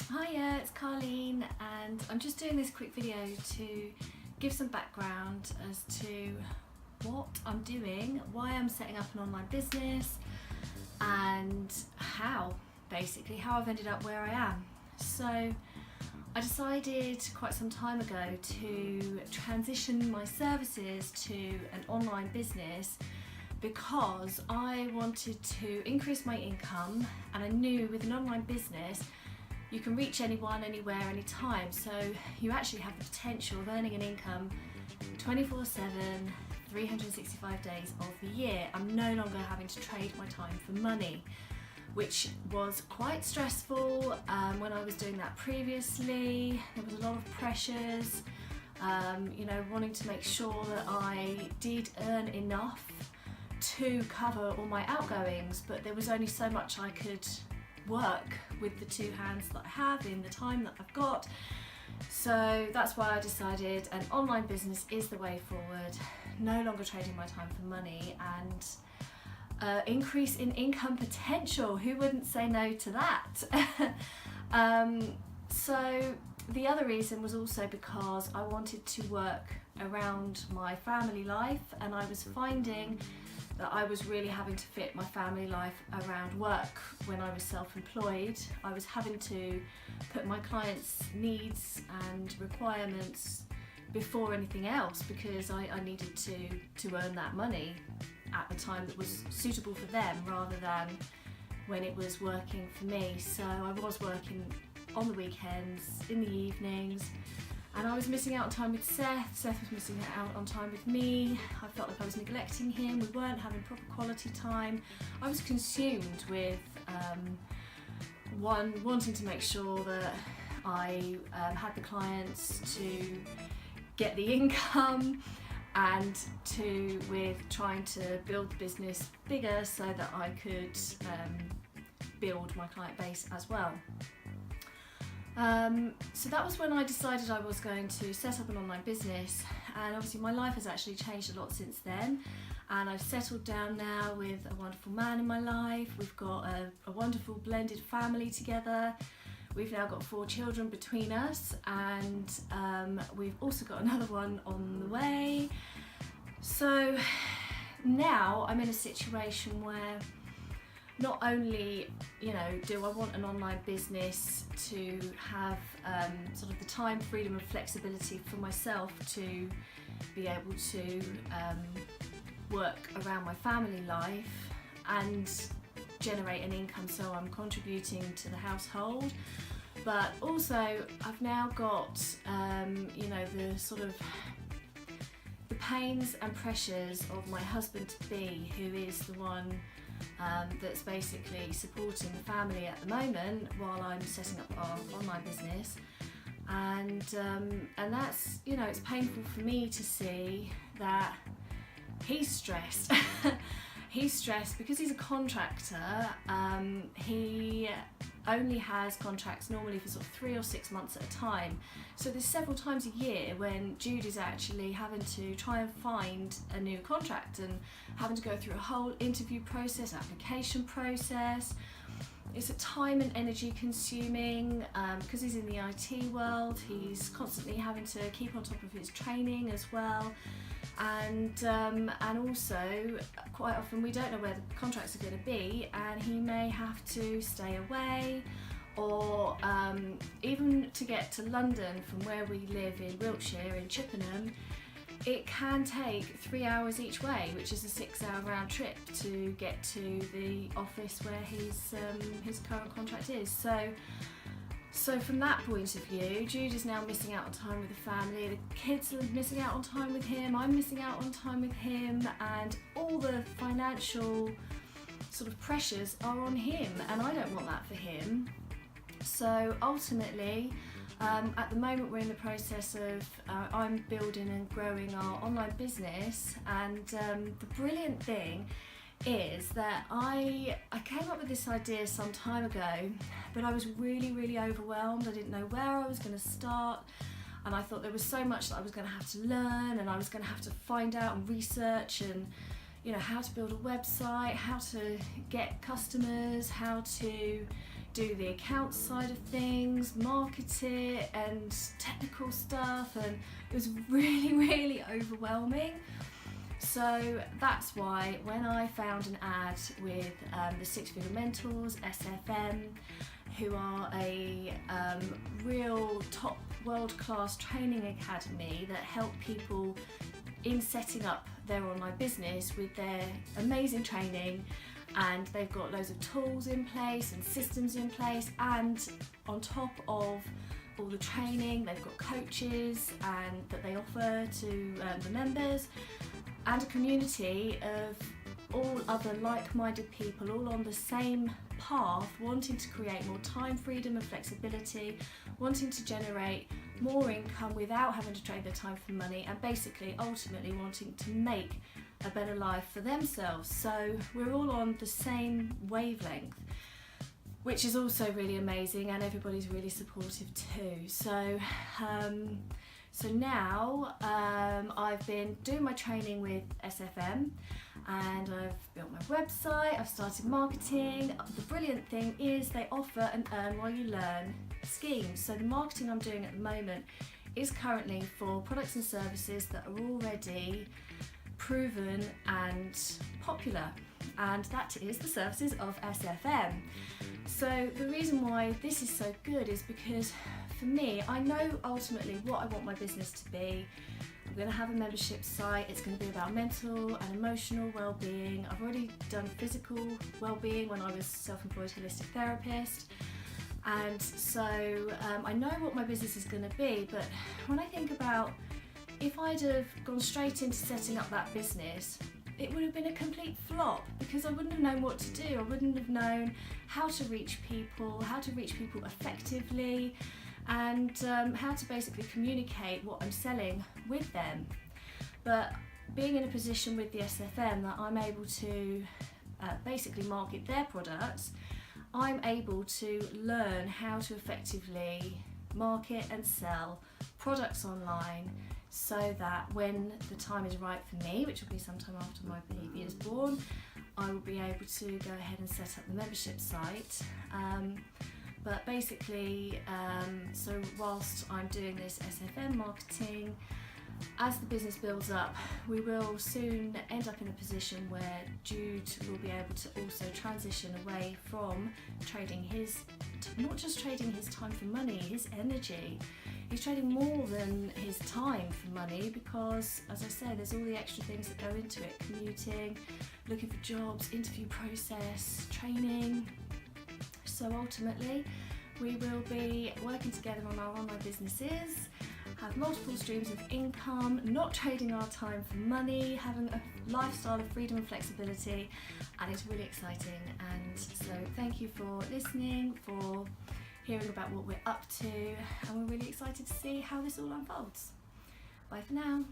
Hiya, it's Carleen, and I'm just doing this quick video to give some background as to what I'm doing, why I'm setting up an online business, and basically how I've ended up where I am. So I decided quite some time ago to transition my services to an online business because I wanted to increase my income, and I knew with an online business you can reach anyone, anywhere, anytime. So you actually have the potential of earning an income 24/7, 365 days of the year. I'm no longer having to trade my time for money, which was quite stressful when I was doing that previously. There was a lot of pressures, wanting to make sure that I did earn enough to cover all my outgoings, but there was only so much I could work with the two hands that I have in the time that I've got. So that's why I decided an online business is the way forward, no longer trading my time for money, and increase in income potential. Who wouldn't say no to that? So the other reason was also because I wanted to work around my family life, and I was finding that I was really having to fit my family life around work when I was self-employed. I was having to put my clients' needs and requirements before anything else because I needed to earn that money at the time that was suitable for them rather than when it was working for me. So I was working on the weekends, in the evenings, and I was missing out on time with Seth. Seth was missing out on time with me. I felt like I was neglecting him. We weren't having proper quality time. I was consumed with wanting to make sure that I had the clients to get the income, and with trying to build the business bigger so that I could build my client base as well. So that was when I decided I was going to set up an online business, and obviously my life has actually changed a lot since then, and I've settled down now with a wonderful man in my life. We've got a wonderful blended family together. We've now got 4 children between us, and we've also got another one on the way. So now I'm in a situation where not only, do I want an online business to have sort of the time, freedom and flexibility for myself to be able to work around my family life and generate an income so I'm contributing to the household, but also I've now got, the sort of the pains and pressures of my husband-to-be, who is the one that's basically supporting the family at the moment while I'm setting up our online business, and that's, it's painful for me to see that he's stressed. He's stressed because he's a contractor. He only has contracts normally for sort of 3 or 6 months at a time. So there's several times a year when Jude is actually having to try and find a new contract and having to go through a whole interview process, application process. It's a time and energy consuming because he's in the IT world. He's constantly having to keep on top of his training as well. And also quite often we don't know where the contracts are going to be, and he may have to stay away, or even to get to London from where we live in Wiltshire, in Chippenham, it can take 3 hours each way, which is a 6-hour round trip to get to the office where his current contract is. So from that point of view, Jude is now missing out on time with the family, the kids are missing out on time with him, I'm missing out on time with him, and all the financial sort of pressures are on him, and I don't want that for him. So ultimately, at the moment we're in the process of, I'm building and growing our online business, and the brilliant thing is that I came up with this idea some time ago, but I was really overwhelmed. I didn't know where I was going to start, and I thought there was so much that I was going to have to learn, and I was going to have to find out and research, and how to build a website, how to get customers, how to do the accounts side of things, market it and technical stuff, and it was really overwhelming. So that's why when I found an ad with the Six Figure Mentors, SFM, who are a real top world-class training academy that help people in setting up their online business with their amazing training, and they've got loads of tools in place and systems in place, and on top of all the training they've got coaches and that they offer to the members, and a community of all other like-minded people all on the same path, wanting to create more time freedom and flexibility, wanting to generate more income without having to trade their time for money, and basically ultimately wanting to make a better life for themselves. So we're all on the same wavelength, which is also really amazing, and everybody's really supportive too. So now I've been doing my training with SFM, and I've built my website, I've started marketing. The brilliant thing is they offer an earn while you learn scheme. So the marketing I'm doing at the moment is currently for products and services that are already proven and popular, and that is the services of SFM. So the reason why this is so good is because for me, I know ultimately what I want my business to be. I'm going to have a membership site. It's going to be about mental and emotional well-being. I've already done physical well-being when I was self-employed holistic therapist, and so I know what my business is going to be. But when I think about if I'd have gone straight into setting up that business, it would have been a complete flop, because I wouldn't have known what to do. I wouldn't have known how to reach people effectively, and how to basically communicate what I'm selling with them. But being in a position with the SFM that I'm able to basically market their products, I'm able to learn how to effectively market and sell products online, so that when the time is right for me, which will be sometime after my baby is born, I will be able to go ahead and set up the membership site. But basically, so whilst I'm doing this SFM marketing, as the business builds up, we will soon end up in a position where Jude will be able to also transition away from trading not just trading his time for money, his energy. He's trading more than his time for money, because, as I said, there's all the extra things that go into it: commuting, looking for jobs, interview process, training. So ultimately, we will be working together on our online businesses, have multiple streams of income, not trading our time for money, having a lifestyle of freedom and flexibility, and it's really exciting. And so thank you for listening, for hearing about what we're up to, and we're really excited to see how this all unfolds. Bye for now.